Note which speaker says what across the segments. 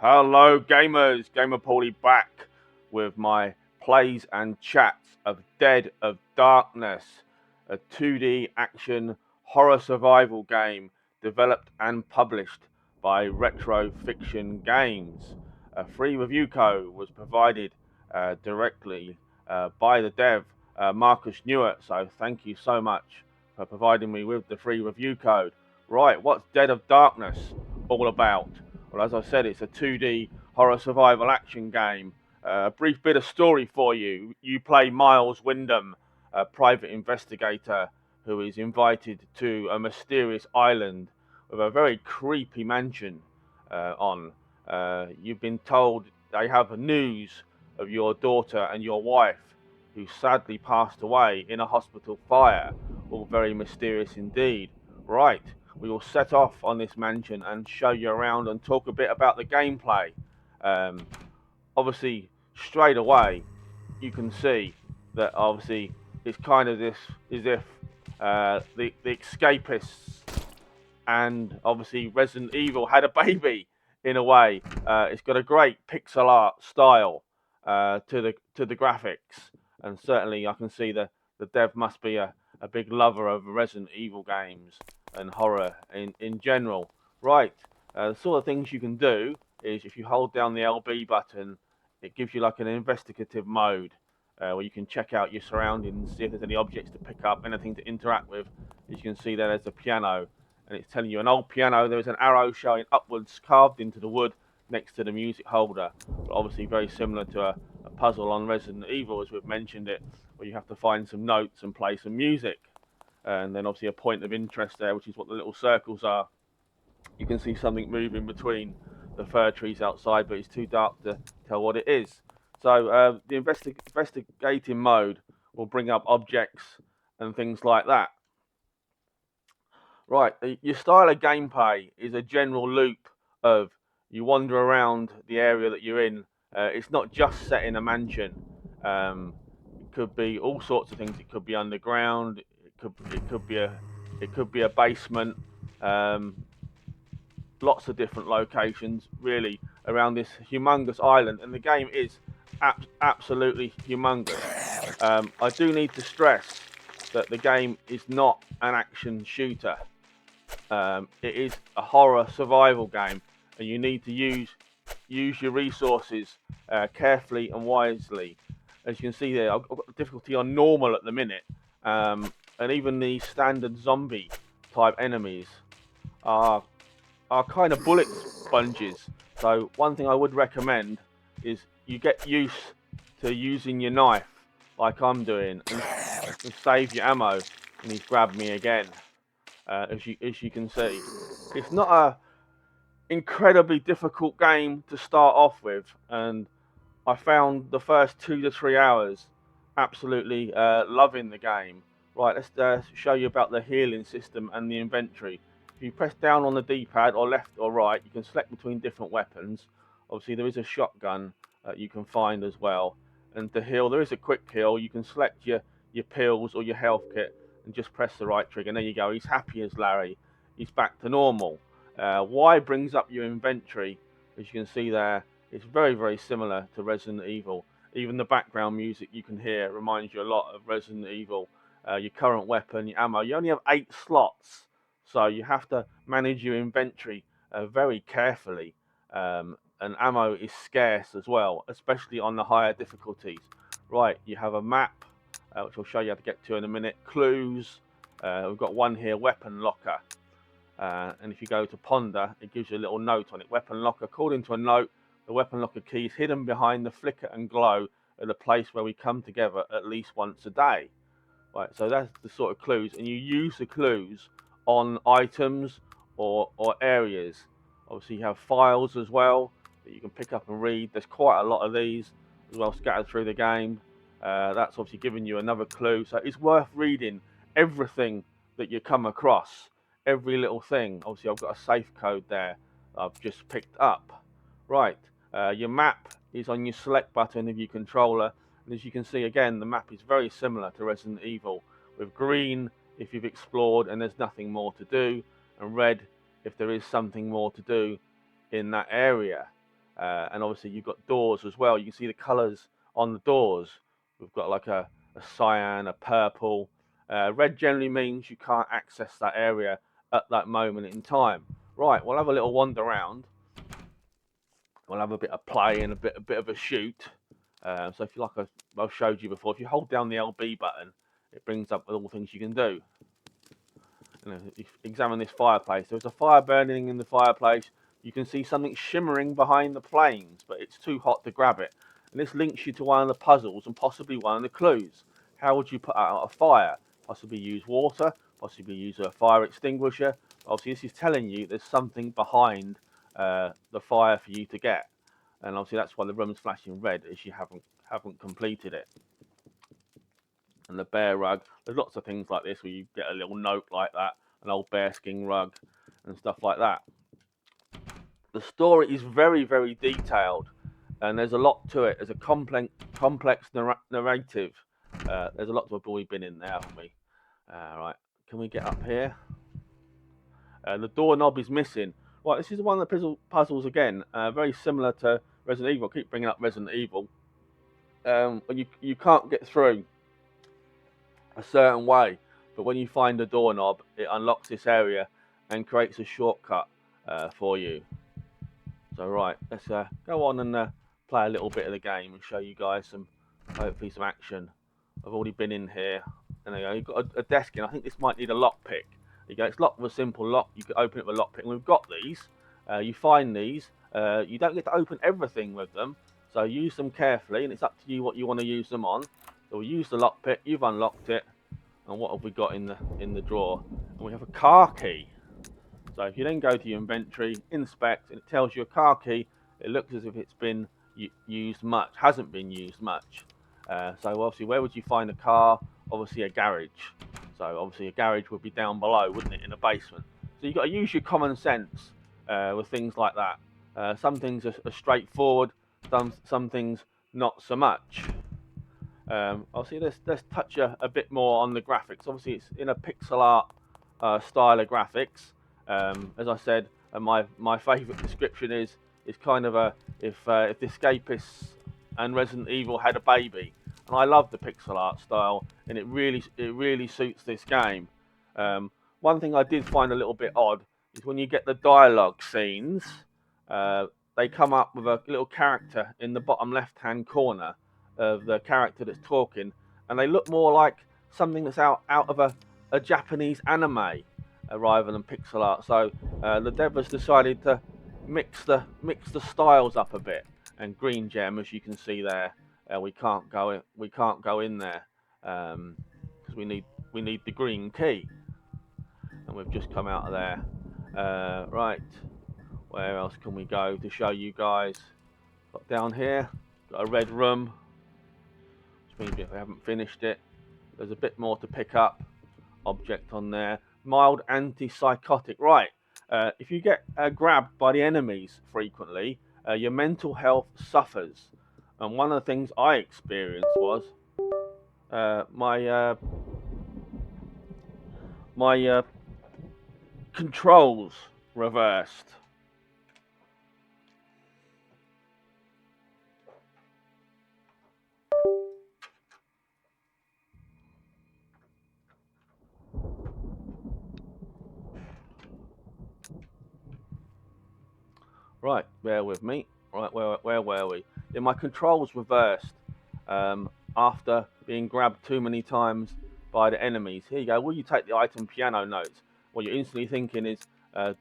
Speaker 1: Hello gamers, Gamer Paulie back with my plays and chats of Dead of Darkness, a 2D action horror survival game developed and published by Retrofiction Games. A free review code was provided directly by the dev, Marcus Newart, so thank you so much for providing me with the free review code. Right, what's Dead of Darkness all about? Well, as I said, it's a 2D horror survival action game. A brief bit of story for you. You play Miles Wyndham, a private investigator who is invited to a mysterious island with a very creepy mansion on. You've been told they have news of your daughter and your wife, who sadly passed away in a hospital fire. All very mysterious indeed. Right, we will set off on this mansion and show you around and talk a bit about the gameplay. Um, Obviously, straight away, you can see that obviously it's kind of this as if the escapists and obviously Resident Evil had a baby in a way. It's got a great pixel art style to the graphics, and certainly I can see the dev must be a big lover of Resident Evil games and horror in general. Right, the sort of things you can do is if you hold down the LB button, it gives you like an investigative mode. Where you can check out your surroundings, see if there's any objects to pick up, anything to interact with. As you can see, there's a piano, and it's telling you an old piano. There is an arrow showing upwards carved into the wood next to the music holder. But obviously very similar to a puzzle on Resident Evil, as we've mentioned it, where you have to find some notes and play some music. And then obviously a point of interest there, which is what the little circles are. You can see something moving between the fir trees outside, but it's too dark to tell what it is. So the investigating mode will bring up objects and things like that. Right, your style of gameplay is a general loop of you wander around the area that you're in. It's not just set in a mansion. It could be all sorts of things. It could be underground. It could be a basement. Um, Lots of different locations really around this humongous island, and the game is absolutely humongous. I do need to stress that the game is not an action shooter. It is a horror survival game, and you need to use your resources carefully and wisely. As you can see there, I've got difficulty on normal at the minute, and even the standard zombie type enemies are kind of bullet sponges. So one thing I would recommend is you get used to using your knife like I'm doing and save your ammo. And he's grabbed me again, as you can see. It's not a incredibly difficult game to start off with, and I found the first 2 to 3 hours absolutely loving the game. Right, let's show you about the healing system and the inventory. If you press down on the D-pad or left or right, you can select between different weapons. Obviously, there is a shotgun you can find as well. And to heal, there is a quick heal. You can select your pills or your health kit and just press the right trigger. And there you go. He's happy as Larry. He's back to normal. Y brings up your inventory, as you can see there. It's very, very similar to Resident Evil. Even the background music you can hear reminds you a lot of Resident Evil. Your current weapon, your ammo. You only have 8 slots, so you have to manage your inventory very carefully. And ammo is scarce as well, especially on the higher difficulties. Right, you have a map, which I'll show you how to get to in a minute. Clues. We've got one here, weapon locker. And if you go to ponder, it gives you a little note on it. Weapon locker. According to a note, the weapon locker key is hidden behind the flicker and glow at a place where we come together at least once a day. Right, so that's the sort of clues, and you use the clues on items or areas. Obviously, you have files as well that you can pick up and read. There's quite a lot of these as well scattered through the game. That's obviously giving you another clue, so it's worth reading everything that you come across, every little thing. Obviously, I've got a safe code there that I've just picked up. Right, your map is on your select button of your controller, and as you can see again, the map is very similar to Resident Evil, with green if you've explored and there's nothing more to do, and red if there is something more to do in that area. And obviously you've got doors as well. You can see the colours on the doors. We've got like a cyan, a purple. Red generally means you can't access that area at that moment in time. Right, we'll have a little wander around. We'll have a bit of play and a bit of a shoot. So if you like, I showed you before, if you hold down the LB button, it brings up all the things you can do. Examine this fireplace. There's a fire burning in the fireplace. You can see something shimmering behind the flames, but it's too hot to grab it. And this links you to one of the puzzles and possibly one of the clues. How would you put out a fire? Possibly use water, possibly use a fire extinguisher. Obviously, this is telling you there's something behind the fire for you to get. And obviously, that's why the room's flashing red, as you haven't completed it. And the bear rug. There's lots of things like this where you get a little note like that, an old bearskin rug and stuff like that. The story is very, very detailed, and there's a lot to it. There's a complex narrative. There's a lot to have already been in there, haven't we? Right, can we get up here? The doorknob is missing. Right, this is one of the puzzles again, very similar to Resident Evil. I keep bringing up Resident Evil. You can't get through a certain way, but when you find the doorknob, it unlocks this area and creates a shortcut for you. So right, let's go on and play a little bit of the game and show you guys hopefully some action. I've already been in here, and there you go. You've got a desk in. I think this might need a lockpick. There you go. It's locked with a simple lock. You can open it with a lockpick. And we've got these. You find these. You don't get to open everything with them, so use them carefully, and it's up to you what you want to use them on. So we'll use the lockpick. You've unlocked it, and what have we got in the drawer? And we have a car key. So if you then go to your inventory, inspect, and it tells you a car key, it looks as if it's been used much, hasn't been used much. So obviously, where would you find a car? Obviously a garage. So obviously a garage would be down below, wouldn't it, in a basement? So you've got to use your common sense with things like that. Some things are straightforward, some things not so much. Obviously, let's touch a bit more on the graphics. Obviously, it's in a pixel art style of graphics. As I said, my favourite description is kind of if the Escapists and Resident Evil had a baby. And I love the pixel art style, and it really suits this game. One thing I did find a little bit odd is when you get the dialogue scenes, they come up with a little character in the bottom left-hand corner of the character that's talking, and they look more like something that's out of a Japanese anime rather than pixel art. So the devs decided to mix the styles up a bit. And Green Gem, as you can see there, we can't go in there because we need the green key, and we've just come out of there. Right, where else can we go to show you guys? Got down here, got a red room, which means if we haven't finished it, there's a bit more to pick up. Object on there, mild antipsychotic. Right, if you get grabbed by the enemies frequently, your mental health suffers. And one of the things I experienced was my controls reversed. Right, bear with me. Right, where were we? Yeah, my controls reversed after being grabbed too many times by the enemies. Here you go. Will you take the item piano notes? What you're instantly thinking is,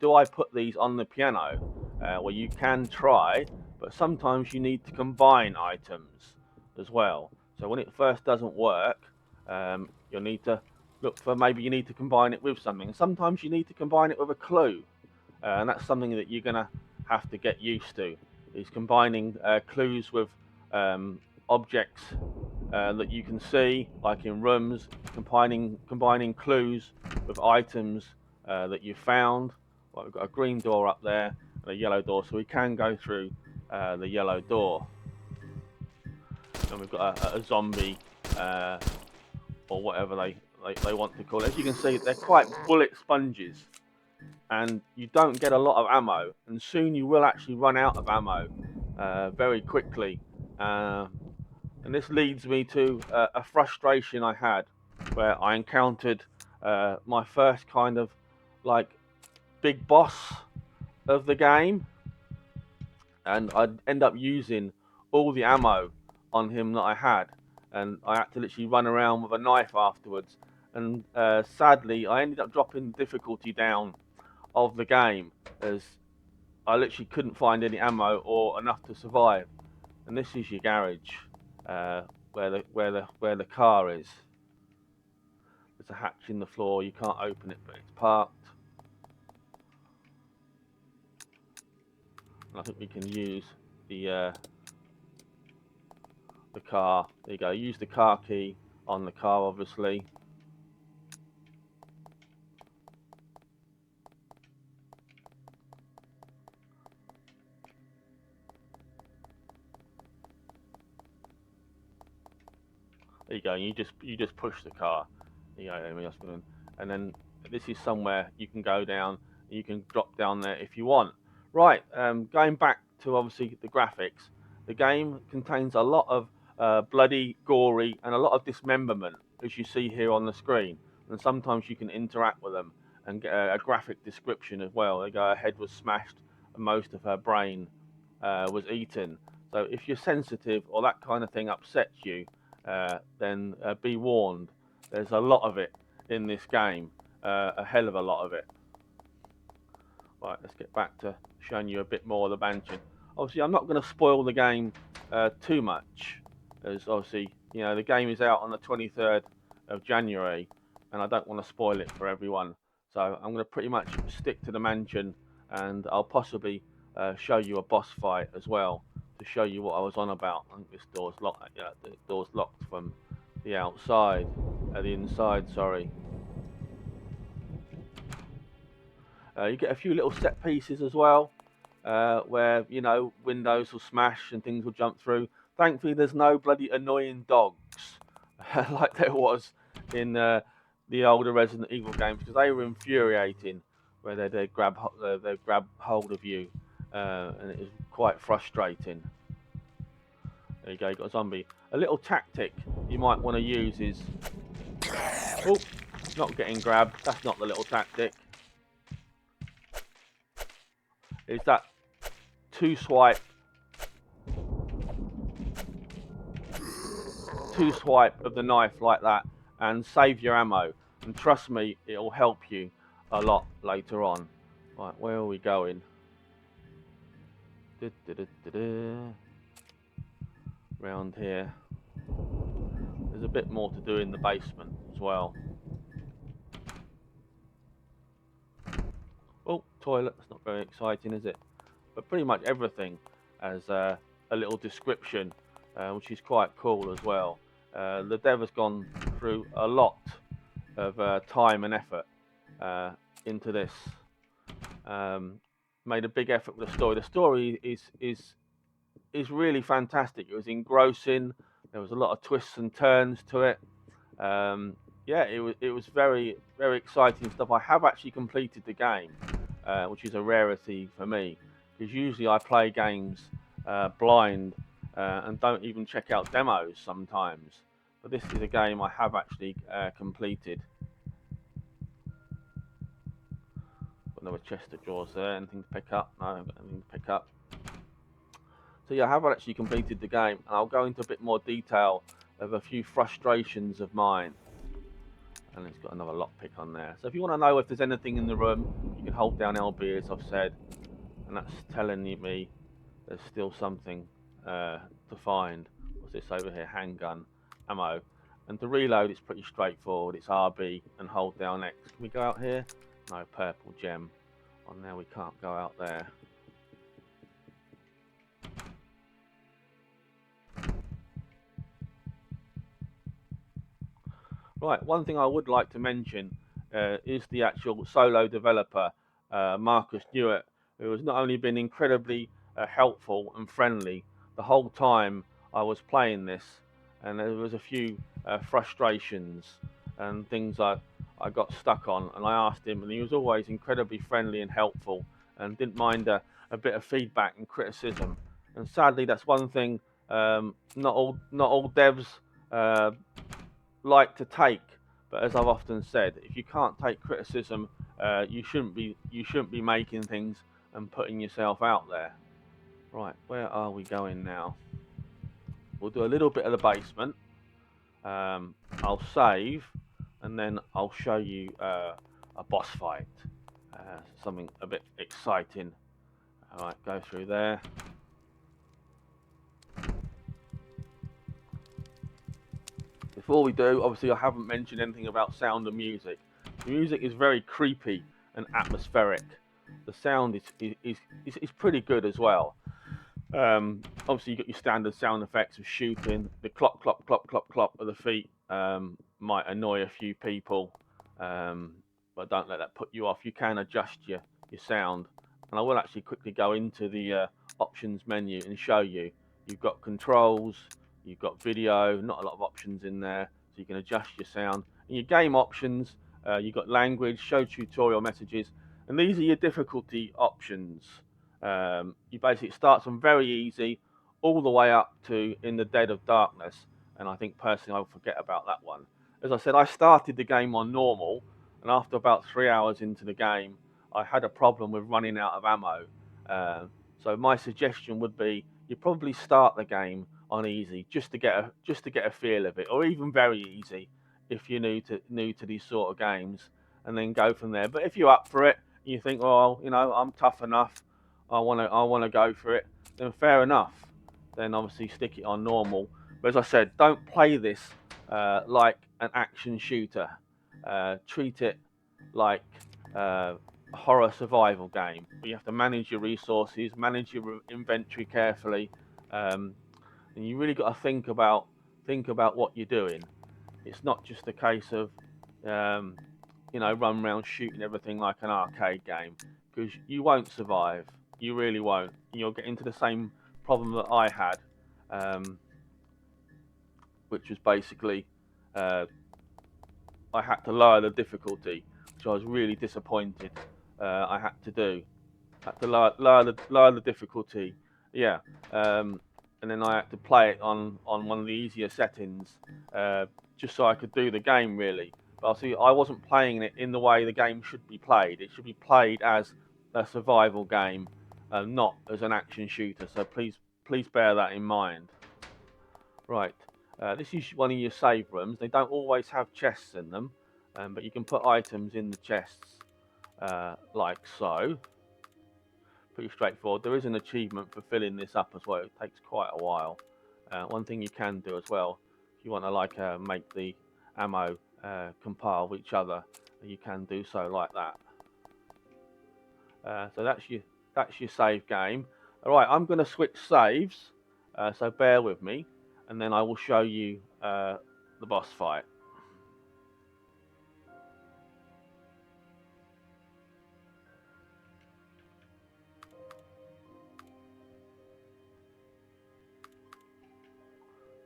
Speaker 1: do I put these on the piano? Well, you can try, but sometimes you need to combine items as well. So when it first doesn't work, you'll need to look for, maybe you need to combine it with something. Sometimes you need to combine it with a clue, and that's something that you're going to have to get used to, is combining clues with objects that you can see, like in rooms, combining clues with items that you've found. Well, we've got a green door up there and a yellow door, so we can go through the yellow door. And we've got a zombie or whatever they want to call it. As you can see, they're quite bullet sponges, and you don't get a lot of ammo, and soon you will actually run out of ammo very quickly. And this leads me to a frustration I had where I encountered my first kind of like big boss of the game, and I'd end up using all the ammo on him that I had, and I had to literally run around with a knife afterwards. And sadly, I ended up dropping the difficulty down of the game as I literally couldn't find any ammo or enough to survive. And this is your garage, uh, where the car is. There's a hatch in the floor. You can't open it, but it's parked. And I think we can use the car. There you go. Use the car key on the car, obviously. There you go. And you just push the car. There you go. And then this is somewhere you can go down. You can drop down there if you want. Right. Going back to obviously the graphics. The game contains a lot of bloody, gory, and a lot of dismemberment, as you see here on the screen. And sometimes you can interact with them and get a graphic description as well. They go, her head was smashed and most of her brain was eaten. So if you're sensitive or that kind of thing upsets you, then be warned. There's a lot of it in this game, a hell of a lot of it. Right, let's get back to showing you a bit more of the mansion. Obviously, I'm not going to spoil the game too much, as obviously, you know, the game is out on the 23rd of January, and I don't want to spoil it for everyone. So I'm going to pretty much stick to the mansion, and I'll possibly show you a boss fight as well to show you what I was on about. I think this door's locked. Yeah, the door's locked from the outside, the inside. Sorry. You get a few little set pieces as well, where, you know, windows will smash and things will jump through. Thankfully, there's no bloody annoying dogs like there was in the older Resident Evil games, because they were infuriating, where they'd grab hold of you, and it was quite frustrating. There you go, you got a zombie. A little tactic you might want to use is, oh, not getting grabbed. That's not the little tactic. Is that two swipe of the knife like that, and save your ammo, and trust me, it'll help you a lot later on. Right, where are we going? Round here. There's a bit more to do in the basement as well. Oh, toilet. That's not very exciting, is it? But pretty much everything has a little description, which is quite cool as well. The dev has gone through a lot of time and effort into this. Made a big effort with the story. The story is really fantastic. It was engrossing. There was a lot of twists and turns to it. Yeah, it was very, very exciting stuff. I have actually completed the game, which is a rarity for me, because usually I play games blind and don't even check out demos sometimes. But this is a game I have actually completed. Got another chest of drawers there. Anything to pick up? No, I haven't got anything to pick up. So yeah, I have actually completed the game, and I'll go into a bit more detail of a few frustrations of mine. And it's got another lockpick on there. So if you want to know if there's anything in the room, you can hold down LB, as I've said, and that's telling me there's still something to find. What's this over here? Handgun, ammo. And to reload, it's pretty straightforward. It's RB and hold down X. Can we go out here? No, purple gem. Oh, now we can't go out there. Right, one thing I would like to mention is the actual solo developer, Marcus Newitt, who has not only been incredibly helpful and friendly the whole time I was playing this, and there was a few frustrations and things I got stuck on, and I asked him, and he was always incredibly friendly and helpful, and didn't mind a bit of feedback and criticism. And sadly, that's one thing not all devs uh, like to take. But as I've often said, if you can't take criticism, you shouldn't be making things and putting yourself out there. Right, where are we going now? We'll do a little bit of the basement. I'll save, and then I'll show you a boss fight, something a bit exciting. All right, go through there. Before we do, obviously I haven't mentioned anything about sound and music. The music is very creepy and atmospheric. The sound is pretty good as well. Obviously, you've got your standard sound effects of shooting. The clop, clop, clop, clop, clop of the feet might annoy a few people, but don't let that put you off. You can adjust your sound. And I will actually quickly go into the options menu and show you. You've got controls, you've got video, not a lot of options in there, so you can adjust your sound. And your game options, you've got language, show tutorial messages, and these are your difficulty options. You basically start from very easy all the way up to in the dead of darkness, and I think personally I'll forget about that one. As I said, I started the game on normal, and after about 3 hours into the game, I had a problem with running out of ammo. Uh, so my suggestion would be you probably start the game on easy just to get a feel of it, or even very easy if you're new to these sort of games, and then go from there. But if you're up for it, you think, well, I'm tough enough, I want to go for it, then fair enough. Then obviously stick it on normal. But as I said, don't play this like an action shooter. Treat it like a horror survival game. You have to manage your resources, manage your inventory carefully, and you really got to think about what you're doing. It's not just a case of um, run around shooting everything like an arcade game, because you won't survive. You really won't. You'll get into the same problem that I had, um, which was basically uh, I had to lower the difficulty, which I was really disappointed. I had to do. Had to lower the difficulty. Yeah, and then I had to play it on one of the easier settings, uh, just so I could do the game really. But see, I wasn't playing it in the way the game should be played. It should be played as a survival game, not as an action shooter. So please bear that in mind. Right, this is one of your save rooms. They don't always have chests in them, but you can put items in the chests like so. Pretty straightforward. There is an achievement for filling this up as well. It takes quite a while. One thing you can do as well, if you want to make the ammo compile with each other, you can do so like that. So that's your save game. All right, I'm going to switch saves, so bear with me, and then I will show you the boss fight.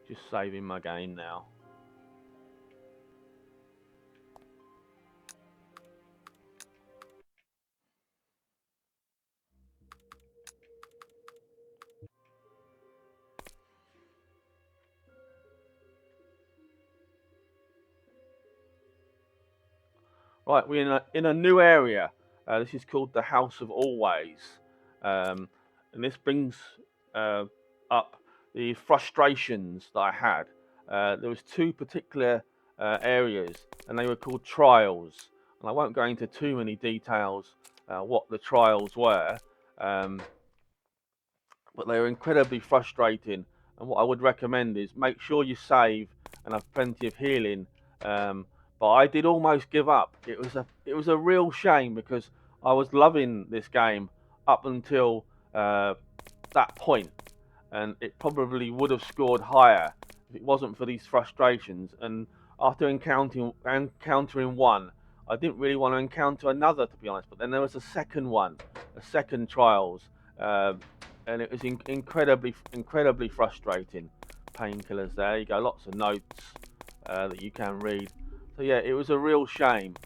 Speaker 1: Just saving my game now. Right, we're in a new area. This is called the House of Always, um, and this brings uh, up the frustrations that I had. There was two particular areas, and they were called trials. And I won't go into too many details what the trials were, um, but they were incredibly frustrating. And what I would recommend is make sure you save and have plenty of healing. But I did almost give up. It was a real shame because I was loving this game up until that point, and it probably would have scored higher if it wasn't for these frustrations. And after encountering one, I didn't really want to encounter another, to be honest. But then there was a second one, a second trials, uh, and it was incredibly frustrating. Painkillers. There you go. Lots of notes that you can read. So yeah, it was a real shame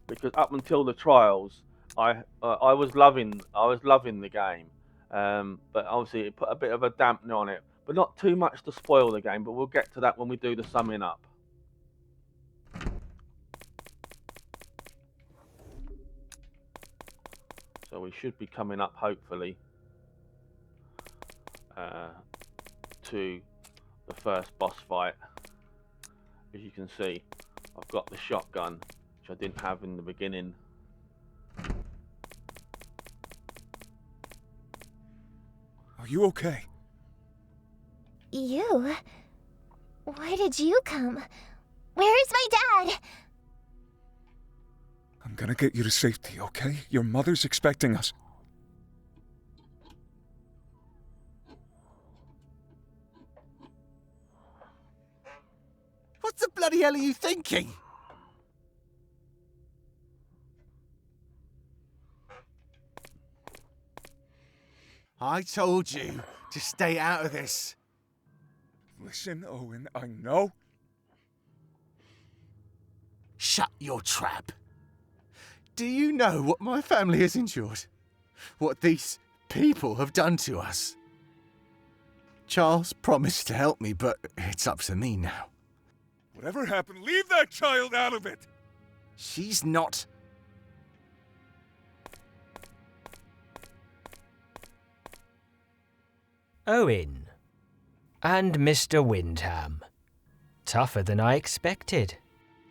Speaker 1: because up until the trials, I was loving the game. But obviously it put a bit of a dampener on it, but not too much to spoil the game. But we'll get to that when we do the summing up. So we should be coming up, hopefully, to the first boss fight. As you can see, I've got the shotgun, which I didn't have in the beginning.
Speaker 2: Are you okay?
Speaker 3: You? Why did you come? Where is my dad?
Speaker 2: I'm gonna get you to safety, okay? Your mother's expecting us.
Speaker 4: What the bloody hell are you thinking? I told you to stay out of this.
Speaker 2: Listen, Owen, I know.
Speaker 4: Shut your trap. Do you know what my family has endured? What these people have done to us? Charles promised to help me, but it's up to me now.
Speaker 2: Whatever happened, leave that child out of it!
Speaker 4: She's not...
Speaker 5: Owen. And Mr. Windham. Tougher than I expected.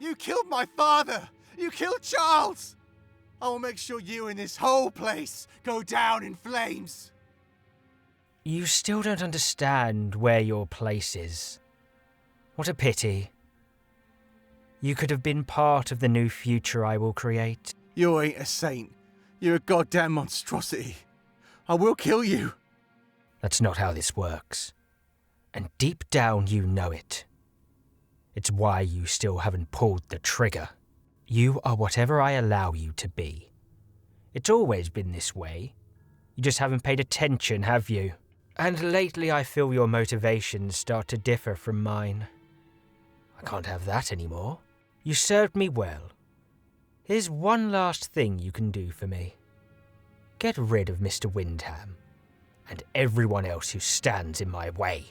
Speaker 4: You killed my father! You killed Charles! I will make sure you and this whole place go down in flames!
Speaker 5: You still don't understand where your place is. What a pity. You could have been part of the new future I will create.
Speaker 4: You ain't a saint. You're a goddamn monstrosity. I will kill you.
Speaker 5: That's not how this works. And deep down you know it. It's why you still haven't pulled the trigger. You are whatever I allow you to be. It's always been this way. You just haven't paid attention, have you? And lately I feel your motivations start to differ from mine. I can't have that anymore. You served me well. Here's one last thing you can do for me. Get rid of Mr. Windham and everyone else who stands in my way.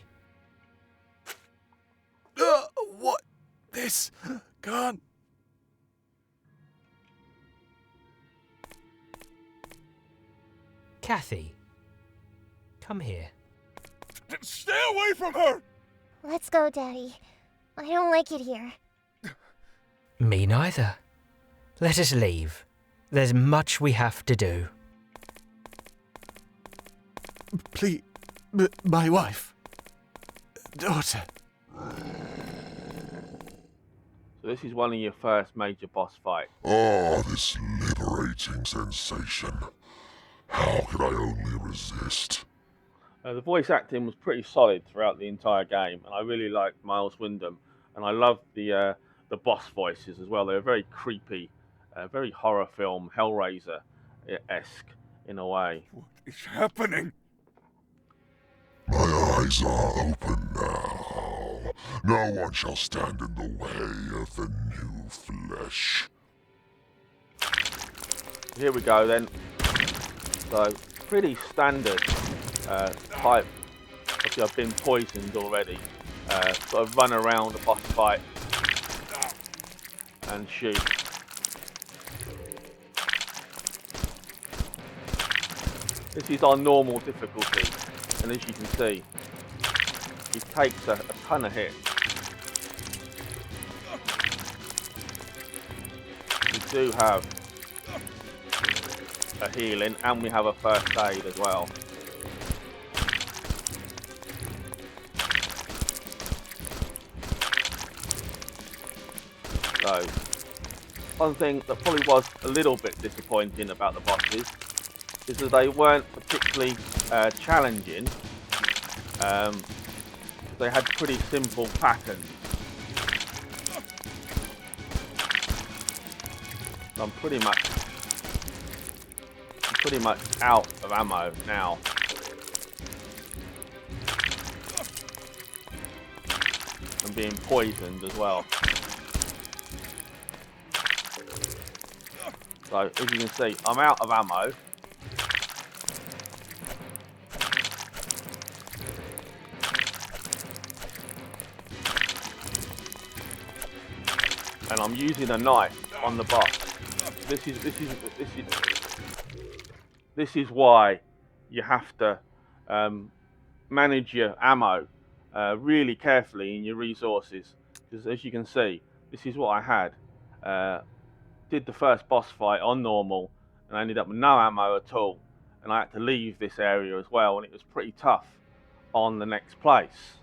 Speaker 4: What? This can't...
Speaker 5: Kathy, come here.
Speaker 2: Stay away from her!
Speaker 3: Let's go, Daddy. I don't like it here.
Speaker 5: Me neither. Let us leave. There's much we have to do.
Speaker 4: Please... my wife. Daughter.
Speaker 1: So this is one of your first major boss fights.
Speaker 6: Ah, this liberating sensation. How could I only resist?
Speaker 1: The voice acting was pretty solid throughout the entire game, and I really liked Miles Wyndham, and I loved the boss voices as well. They were very creepy, very horror film, Hellraiser-esque in a way.
Speaker 2: What is happening?
Speaker 6: My eyes are open now. No one shall stand in the way of the new flesh.
Speaker 1: Here we go then. So, pretty standard type. Obviously I've been poisoned already. Sort of run around the boss fight and shoot. This is our normal difficulty, and as you can see, he takes a ton of hits. We do have a healing, and we have a first aid as well. So, one thing that probably was a little bit disappointing about the bosses is that they weren't particularly challenging. They had pretty simple patterns. I'm pretty much out of ammo now. And being poisoned as well. So as you can see, I'm out of ammo. and I'm using a knife on the boss. This is why you have to manage your ammo really carefully in your resources, because as you can see, this is what I had. Did the first boss fight on normal and I ended up with no ammo at all, and I had to leave this area as well, and it was pretty tough on the next place.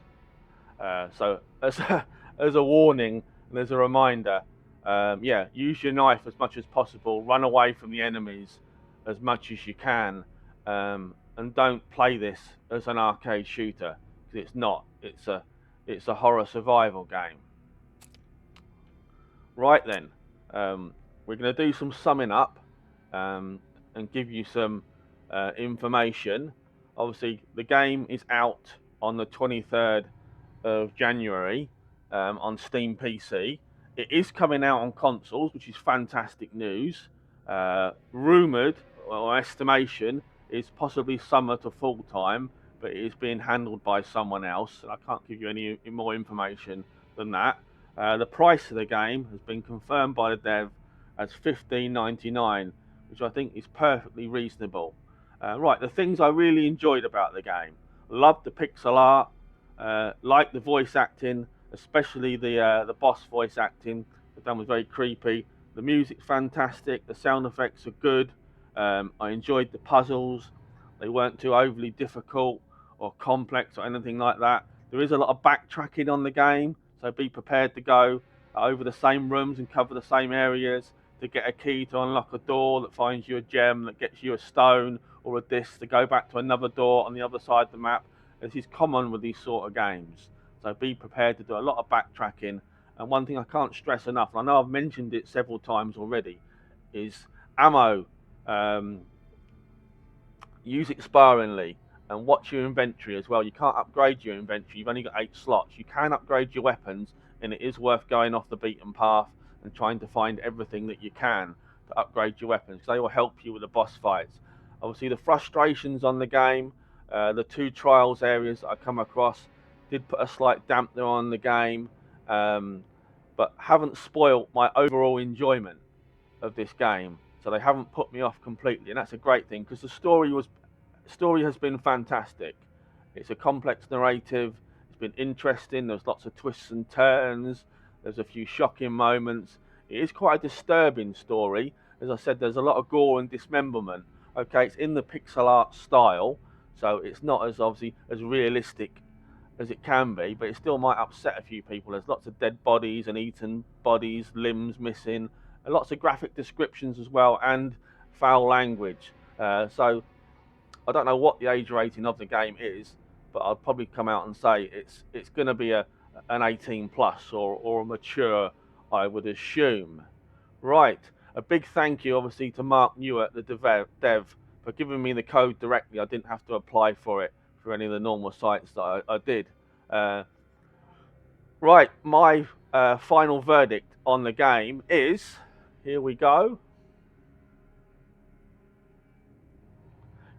Speaker 1: So as a warning and as a reminder, yeah, use your knife as much as possible, run away from the enemies as much as you can, and don't play this as an arcade shooter, because it's not. It's a horror survival game. Right then, we're going to do some summing up and give you some information. Obviously, the game is out on the 23rd of January on Steam PC. It is coming out on consoles, which is fantastic news. Rumoured, or estimation, is possibly summer to full time, but it is being handled by someone else, and I can't give you any more information than that. The price of the game has been confirmed by the dev as $15.99, which I think is perfectly reasonable. Right, the things I really enjoyed about the game: loved the pixel art, liked the voice acting, especially the boss voice acting. The done was very creepy. The music's fantastic. The sound effects are good. I enjoyed the puzzles. They weren't too overly difficult or complex or anything like that. There is a lot of backtracking on the game, so be prepared to go over the same rooms and cover the same areas to get a key to unlock a door that finds you a gem that gets you a stone or a disc to go back to another door on the other side of the map. This is common with these sort of games, so be prepared to do a lot of backtracking. And one thing I can't stress enough, and I know I've mentioned it several times already, is ammo. Use it sparingly and watch your inventory as well. You can't upgrade your inventory, you've only got 8 slots. You can upgrade your weapons, and it is worth going off the beaten path and trying to find everything that you can to upgrade your weapons, because they will help you with the boss fights. Obviously, the frustrations on the game, the 2 trials areas that I come across did put a slight dampener on the game, but haven't spoiled my overall enjoyment of this game. So they haven't put me off completely, and that's a great thing, because the story has been fantastic. It's a complex narrative. It's been interesting. There's lots of twists and turns. There's a few shocking moments. It is quite a disturbing story. As I said, there's a lot of gore and dismemberment. Okay, it's in the pixel art style, so it's not as obviously as realistic as it can be, but it still might upset a few people. There's lots of dead bodies and eaten bodies, limbs missing, and lots of graphic descriptions as well, and foul language. So I don't know what the age rating of the game is, but I'd probably come out and say it's going to be an 18 plus or a mature, I would assume. Right, a big thank you obviously to Mark Newitt, the dev, for giving me the code directly. I didn't have to apply for it for any of the normal sites that I did. Right, my final verdict on the game is, here we go.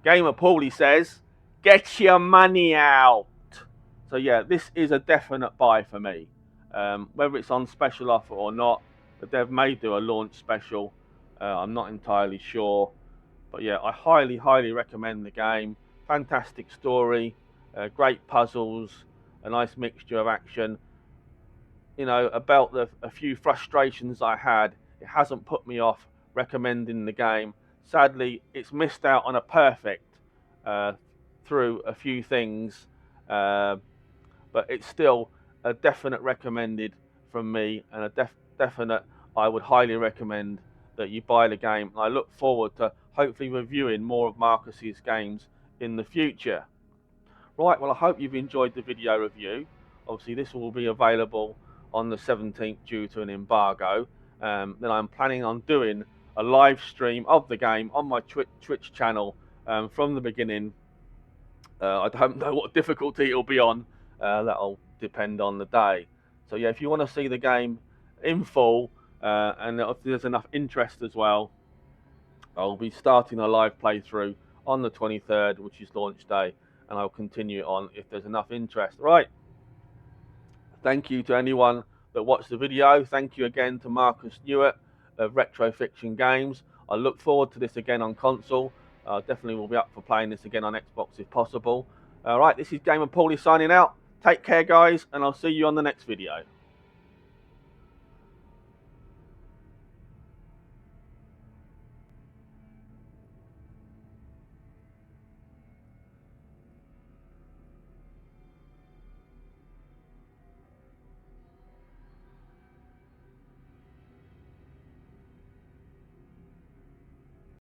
Speaker 1: Gamer Paulie says, get your money out. So yeah, this is a definite buy for me. Whether it's on special offer or not, the dev may do a launch special. I'm not entirely sure. But yeah, I highly recommend the game. Fantastic story, great puzzles, a nice mixture of action. You know, about a few frustrations I had, it hasn't put me off recommending the game. Sadly, it's missed out on a perfect through a few things, but it's still a definite recommended from me, and a definite I would highly recommend that you buy the game. I look forward to hopefully reviewing more of Marcus's games in the future. Right, well, I hope you've enjoyed the video review. Obviously, this will be available on the 17th due to an embargo. Then I'm planning on doing a live stream of the game on my Twitch channel from the beginning. I don't know what difficulty it'll be on. That'll depend on the day. So yeah, if you want to see the game in full, and if there's enough interest as well, I'll be starting a live playthrough on the 23rd, which is launch day, and I'll continue on if there's enough interest. Right. Thank you to anyone that watched the video. Thank you again to Marcus Stewart of Retrofiction Games. I look forward to this again on console. Definitely will be up for playing this again on Xbox if possible. Alright, this is Gamer Paulie signing out. Take care, guys, and I'll see you on the next video.